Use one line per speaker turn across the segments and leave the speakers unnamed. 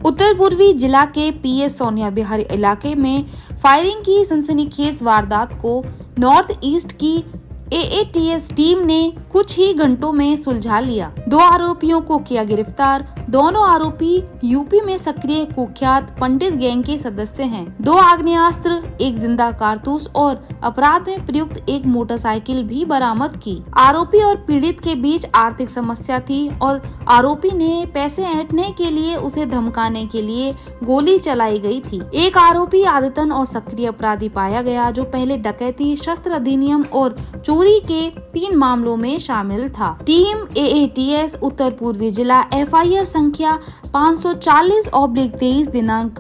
उत्तर पूर्वी जिला के पीएस सोनिया विहार इलाके में फायरिंग की सनसनीखेज वारदात को नॉर्थ ईस्ट की एएटीएस टीम ने कुछ ही घंटों में सुलझा लिया। 2 आरोपियों को किया गिरफ्तार। दोनों आरोपी यूपी में सक्रिय कुख्यात पंडित गैंग के सदस्य हैं। 2 आग्नेयास्त्र, 1 जिंदा कारतूस और अपराध में प्रयुक्त 1 मोटरसाइकिल भी बरामद की। आरोपी और पीड़ित के बीच आर्थिक समस्या थी और आरोपी ने पैसे ऐंठने के लिए उसे धमकाने के लिए गोली चलाई गई थी। एक आरोपी आदतन और सक्रिय अपराधी पाया गया जो पहले डकैती, शस्त्र अधिनियम और चोरी के 3 मामलों में शामिल था। टीम एएटीएस उत्तर पूर्वी जिला एफआईआर संख्या 540/23 दिनांक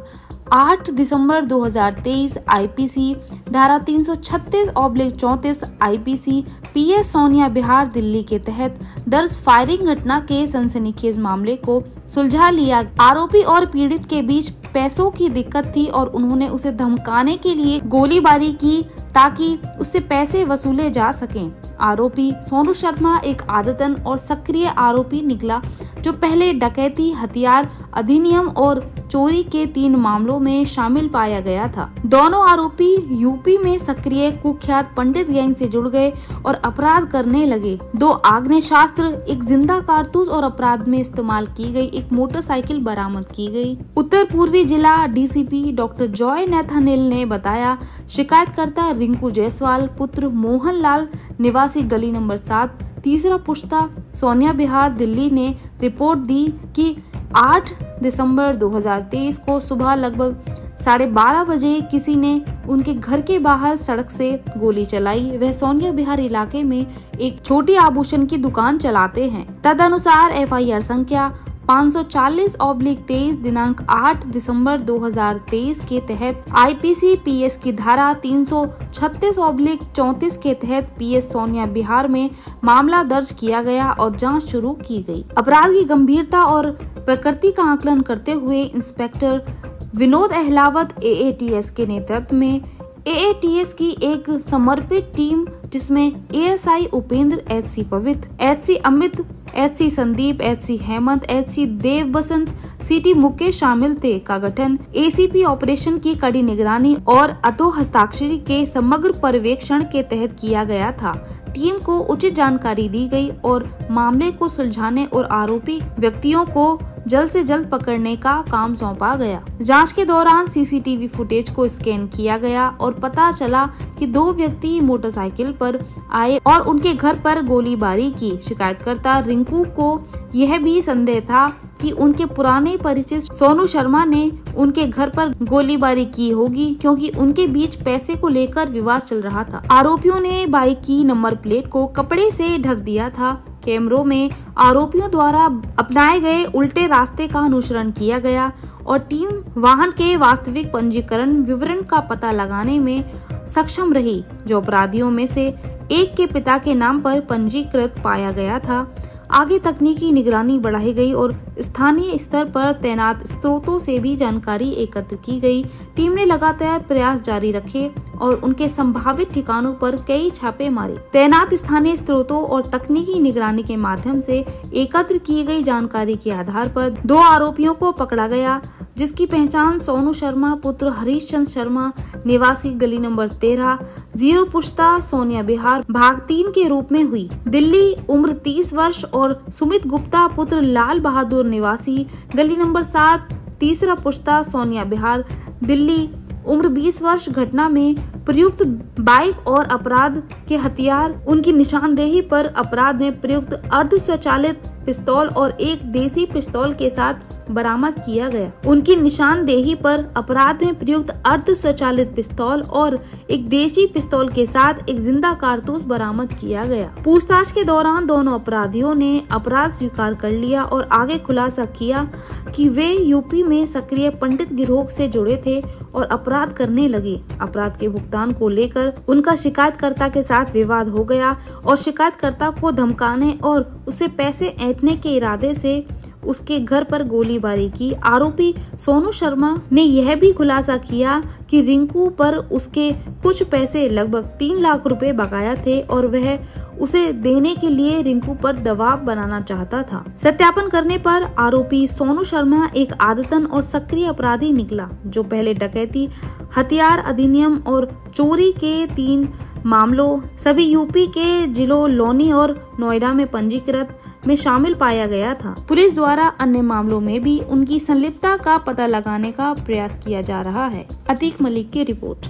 8 दिसंबर 2023 आईपीसी धारा 336/34 आईपीसी पीएस सोनिया विहार दिल्ली के तहत दर्ज फायरिंग घटना के सनसनीखेज मामले को सुलझा लिया। आरोपी और पीड़ित के बीच पैसों की दिक्कत थी और उन्होंने उसे धमकाने के लिए गोलीबारी की ताकि उससे पैसे वसूले जा सकें। आरोपी सोनू शर्मा एक आदतन और सक्रिय आरोपी निकला जो पहले डकैती, हथियार अधिनियम और चोरी के 3 मामलों में शामिल पाया गया था। दोनों आरोपी यूपी में सक्रिय कुख्यात पंडित गैंग से जुड़ गए और अपराध करने लगे। 2 आग्नेयास्त्र, 1 जिंदा कारतूस और अपराध में इस्तेमाल की गई 1 मोटरसाइकिल बरामद की गई। उत्तर पूर्वी जिला डीसीपी डॉक्टर जॉय नेथानिल ने बताया, शिकायतकर्ता रिंकू जायसवाल पुत्र मोहन लाल निवासी गली नंबर 7 तीसरा पुश्ता सोनिया विहार दिल्ली ने रिपोर्ट दी कि 8 दिसंबर 2023 को सुबह लगभग 12:30 बजे किसी ने उनके घर के बाहर सड़क से गोली चलाई। वह सोनिया विहार इलाके में एक छोटी आभूषण की दुकान चलाते हैं। तदनुसार एफआईआर संख्या 540/23 दिनांक 8 दिसंबर 2023 के तहत आईपीसी पीएस की धारा 336/34 के तहत पीएस सोनिया विहार में मामला दर्ज किया गया और जांच शुरू की गई। अपराध की गंभीरता और प्रकृति का आकलन करते हुए इंस्पेक्टर विनोद अहलावत एएटीएस के नेतृत्व में एएटीएस की एक समर्पित टीम जिसमें ASI Upendra, HC Pavitra, HC Amit, HC Sandeep, HC Hemant, HC Dev Basant, CT Mukesh शामिल थे का गठन एसीपी ऑपरेशन की कड़ी निगरानी और अतो हस्ताक्षरी के समग्र पर्यवेक्षण के तहत किया गया था। टीम को उचित जानकारी दी गई और मामले को सुलझाने और आरोपी व्यक्तियों को जल्द से जल्द पकड़ने का काम सौंपा गया। जांच के दौरान सीसीटीवी फुटेज को स्कैन किया गया और पता चला कि 2 व्यक्ति मोटरसाइकिल पर आए और उनके घर पर गोलीबारी की। शिकायतकर्ता रिंकू को यह भी संदेह था कि उनके पुराने परिचित सोनू शर्मा ने उनके घर पर गोलीबारी की होगी क्योंकि उनके बीच पैसे को लेकर विवाद चल रहा था। आरोपियों ने बाइक की नंबर प्लेट को कपड़े से ढक दिया था। कैमरों में आरोपियों द्वारा अपनाए गए उल्टे रास्ते का अनुसरण किया गया और टीम वाहन के वास्तविक पंजीकरण विवरण का पता लगाने में सक्षम रही जो अपराधियों में से एक के पिता के नाम पर पंजीकृत पाया गया था। आगे तकनीकी निगरानी बढ़ाई गई और स्थानीय स्तर पर तैनात स्रोतों से भी जानकारी एकत्र की गई। टीम ने लगातार प्रयास जारी रखे और उनके संभावित ठिकानों पर कई छापे मारे। तैनात स्थानीय स्रोतों और तकनीकी निगरानी के माध्यम से एकत्र की गई जानकारी के आधार पर 2 आरोपियों को पकड़ा गया जिसकी पहचान सोनू शर्मा पुत्र हरीश चंद्र शर्मा निवासी गली नंबर 13 0 पुश्ता सोनिया विहार भाग 3 के रूप में हुई। दिल्ली, उम्र 30 वर्ष और सुमित गुप्ता पुत्र लाल बहादुर निवासी गली नंबर 7 तीसरा पुश्ता सोनिया विहार दिल्ली, उम्र 20 वर्ष। घटना में प्रयुक्त बाइक और अपराध के हथियार, उनकी निशानदेही पर अपराध में प्रयुक्त अर्ध स्वचालित पिस्तौल और एक देसी पिस्तौल के साथ बरामद किया गया। उनकी निशानदेही पर अपराध में प्रयुक्त अर्ध स्वचालित पिस्तौल और एक देसी पिस्तौल के साथ एक जिंदा कारतूस बरामद किया गया। पूछताछ के दौरान दोनों अपराधियों ने अपराध स्वीकार कर लिया और आगे खुलासा किया कि वे यूपी में सक्रिय पंडित गिरोह से जुड़े थे और अपराध करने लगे। अपराध के भुगतान को लेकर उनका शिकायतकर्ता के साथ विवाद हो गया और शिकायतकर्ता को धमकाने और उससे पैसे ऐंठने के इरादे से उसके घर पर गोलीबारी की। आरोपी सोनू शर्मा ने यह भी खुलासा किया कि रिंकू पर उसके कुछ पैसे लगभग 3 लाख रुपए बकाया थे और वह उसे देने के लिए रिंकू पर दबाव बनाना चाहता था। सत्यापन करने पर आरोपी सोनू शर्मा एक आदतन और सक्रिय अपराधी निकला, जो पहले डकैती, हथियार अधिनियम और चोरी के 3 मामलों सभी यूपी के जिलों लौनी और नोएडा में पंजीकृत में शामिल पाया गया था। पुलिस द्वारा अन्य मामलों में भी उनकी संलिप्तता का पता लगाने का प्रयास किया जा रहा है। अतीक मलिक की रिपोर्ट।